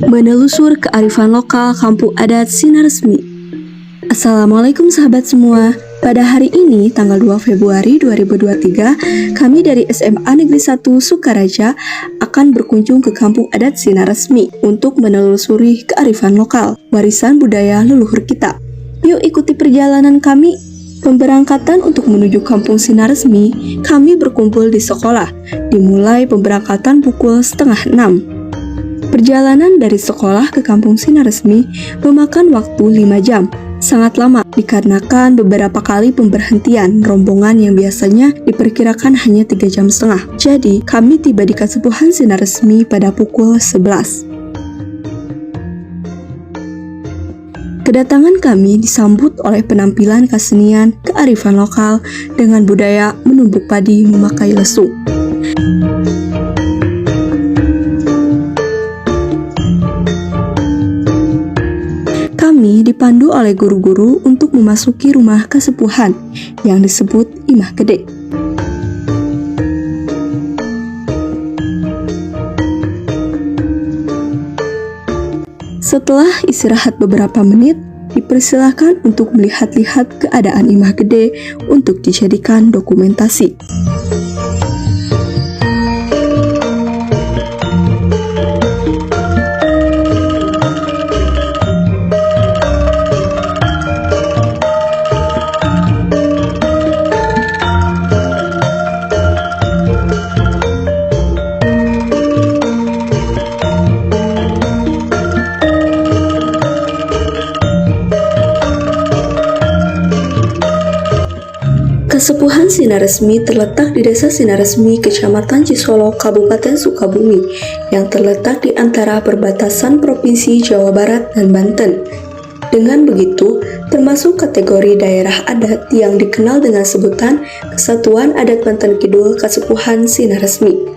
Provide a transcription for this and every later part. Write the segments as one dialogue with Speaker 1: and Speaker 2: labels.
Speaker 1: Menelusur kearifan lokal Kampung Adat Sinaresmi. Assalamualaikum sahabat semua. Pada hari ini, tanggal 2 Februari 2023, kami dari SMA Negeri 1 Sukaraja akan berkunjung ke Kampung Adat Sinaresmi untuk menelusuri kearifan lokal, warisan budaya leluhur kita. Yuk ikuti perjalanan kami. Pemberangkatan untuk menuju Kampung Sinaresmi, kami berkumpul di sekolah, dimulai pemberangkatan pukul 5:30. Perjalanan dari sekolah ke Kampung Sinaresmi memakan waktu 5 jam. Sangat lama dikarenakan beberapa kali pemberhentian rombongan yang biasanya diperkirakan hanya 3,5 jam. Jadi, kami tiba di Kasepuhan Sinaresmi pada pukul 11. Kedatangan kami disambut oleh penampilan kesenian kearifan lokal dengan budaya menumbuk padi memakai lesung. Kami dipandu oleh guru-guru untuk memasuki rumah kasepuhan yang disebut Imah Gede. Setelah istirahat beberapa menit, dipersilahkan untuk melihat-lihat keadaan Imah Gede untuk dijadikan dokumentasi. Kasepuhan Sinaresmi terletak di Desa Sinaresmi, Kecamatan Cisolo, Kabupaten Sukabumi, yang terletak di antara perbatasan Provinsi Jawa Barat dan Banten. Dengan begitu, termasuk kategori daerah adat yang dikenal dengan sebutan Kesatuan Adat Banten Kidul Kasepuhan Sinaresmi.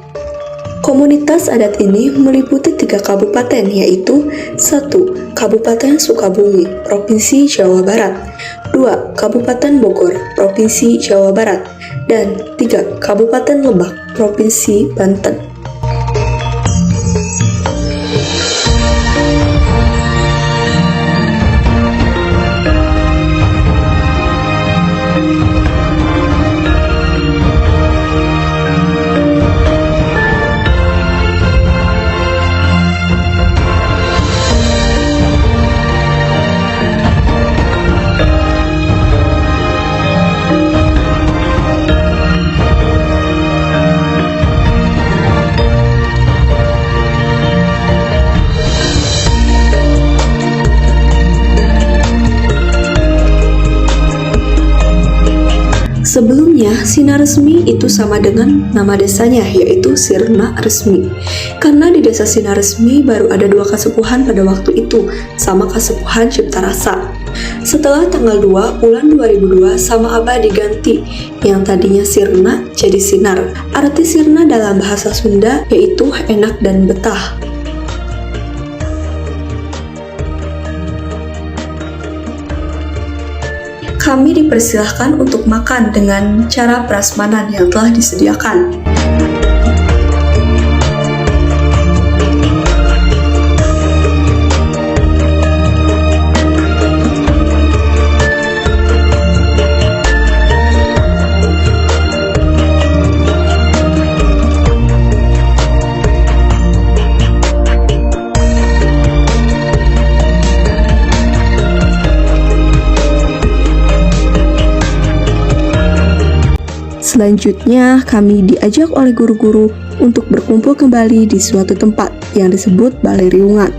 Speaker 1: Komunitas adat ini meliputi 3 kabupaten, yaitu 1. Kabupaten Sukabumi, Provinsi Jawa Barat, 2. Kabupaten Bogor, Provinsi Jawa Barat, dan 3. Kabupaten Lebak, Provinsi Banten. Sebelumnya, Sinaresmi itu sama dengan nama desanya, yaitu Sirna Resmi. Karena di Desa Sinaresmi baru ada 2 kasepuhan pada waktu itu, sama Kasepuhan Cipta Rasa. Setelah tanggal 2 bulan 2002, sama Abah diganti, yang tadinya Sirna jadi Sinar. Arti Sirna dalam bahasa Sunda yaitu enak dan betah. Kami dipersilahkan untuk makan dengan cara prasmanan yang telah disediakan. Selanjutnya, kami diajak oleh guru-guru untuk berkumpul kembali di suatu tempat yang disebut Balai Riungan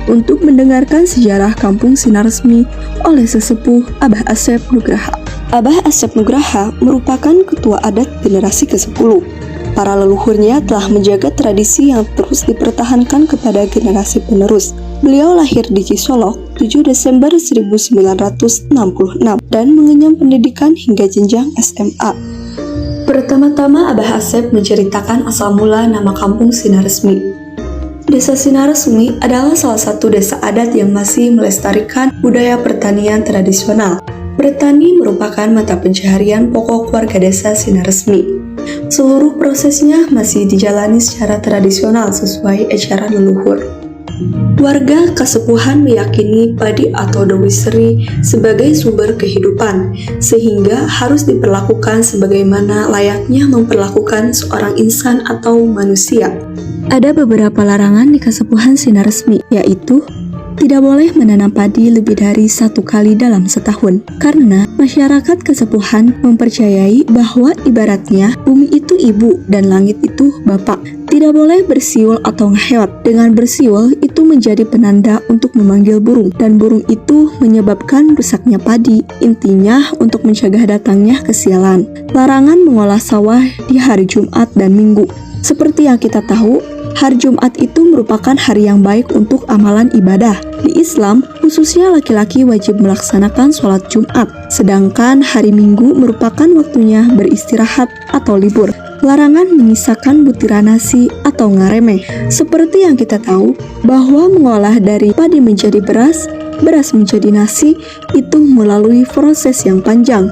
Speaker 1: untuk mendengarkan sejarah Kampung Sinaresmi oleh sesepuh Abah Asep Nugraha. Abah Asep Nugraha merupakan ketua adat generasi ke-10. Para leluhurnya telah menjaga tradisi yang terus dipertahankan kepada generasi penerus. Beliau lahir di Cisolok 7 Desember 1966 dan mengenyam pendidikan hingga jenjang SMA. Pertama-tama Abah Asep menceritakan asal mula nama Kampung Sinaresmi. Desa Sinaresmi adalah salah satu desa adat yang masih melestarikan budaya pertanian tradisional. Bertani merupakan mata pencaharian pokok warga desa Sinaresmi. Seluruh prosesnya masih dijalani secara tradisional sesuai ajaran leluhur. Warga Kasepuhan meyakini padi atau dowisri sebagai sumber kehidupan, sehingga harus diperlakukan sebagaimana layaknya memperlakukan seorang insan atau manusia. Ada beberapa larangan di Kasepuhan Sinaresmi, yaitu tidak boleh menanam padi lebih dari 1 kali dalam setahun, karena masyarakat Kasepuhan mempercayai bahwa ibaratnya bumi itu ibu dan langit itu bapak. Tidak boleh bersiul atau ngeheot. Dengan bersiul itu menjadi penanda untuk memanggil burung, dan burung itu menyebabkan rusaknya padi. Intinya untuk mencegah datangnya kesialan. Larangan mengolah sawah di hari Jumat dan Minggu. Seperti yang kita tahu, hari Jumat itu merupakan hari yang baik untuk amalan ibadah. Di Islam, khususnya laki-laki wajib melaksanakan sholat Jumat, sedangkan hari Minggu merupakan waktunya beristirahat atau libur. Larangan menyisakan butiran nasi atau ngaremeh. Seperti yang kita tahu, bahwa mengolah dari padi menjadi beras menjadi nasi, itu melalui proses yang panjang.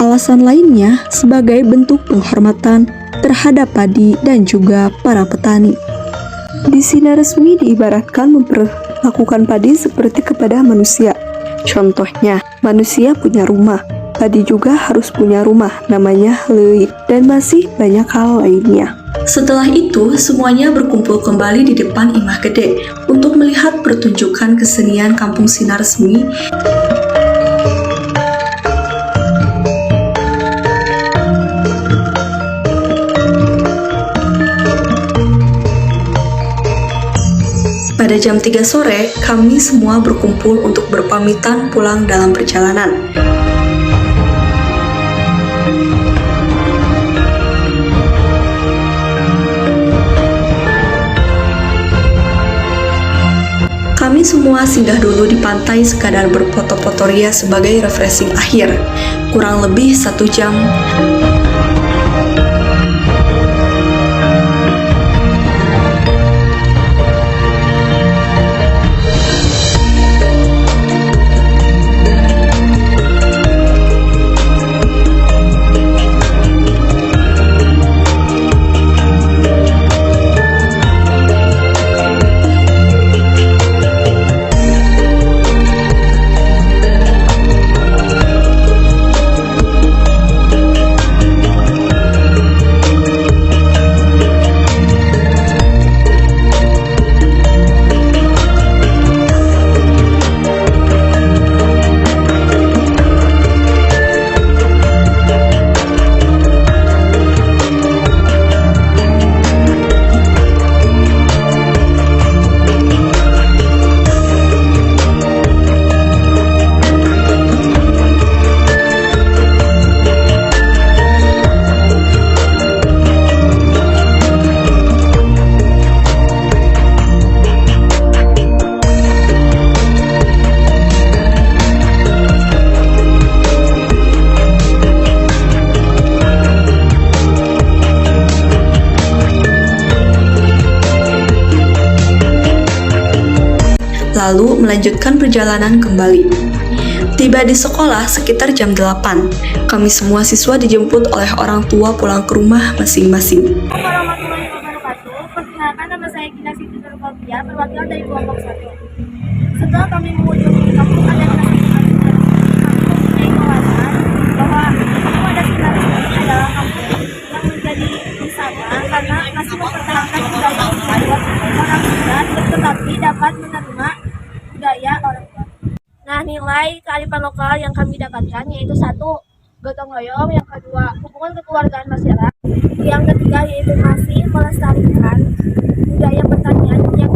Speaker 1: Alasan lainnya sebagai bentuk penghormatan terhadap padi dan juga para petani. Di Sinaresmi diibaratkan memperlakukan padi seperti kepada manusia. Contohnya, manusia punya rumah, padi juga harus punya rumah, namanya leuit, dan masih banyak hal lainnya. Setelah itu, semuanya berkumpul kembali di depan Imah Gede untuk melihat pertunjukan kesenian Kampung Sinaresmi. Pada jam 3 sore, kami semua berkumpul untuk berpamitan pulang dalam perjalanan. Kami semua singgah dulu di pantai sekadar berfoto-foto ria sebagai refreshing akhir. Kurang lebih 1 jam. Lalu melanjutkan perjalanan kembali. Tiba di sekolah sekitar jam 8. Kami semua siswa dijemput oleh orang tua pulang ke rumah masing-masing.
Speaker 2: Assalamualaikum warahmatullahi wabarakatuh. Perkenalkan, nama saya Gina Siti Nurfatia, perwakilan dari kelompok 1. Setelah kami mengunjungi kampung adat Kasepuhan Sinaresmi, kami mempunyai wawasan bahwa kampung adat Sinaresmi adalah kampung yang menjadi wisata karena masih mempertahankan budaya membuat orang Sunda tetapi dapat menerima budaya orang tua. Nah, nilai kearifan lokal yang kami dapatkan yaitu 1, gotong royong, yang kedua, hubungan kekeluargaan masyarakat, yang ketiga yaitu masih melestarikan budaya pertanian yang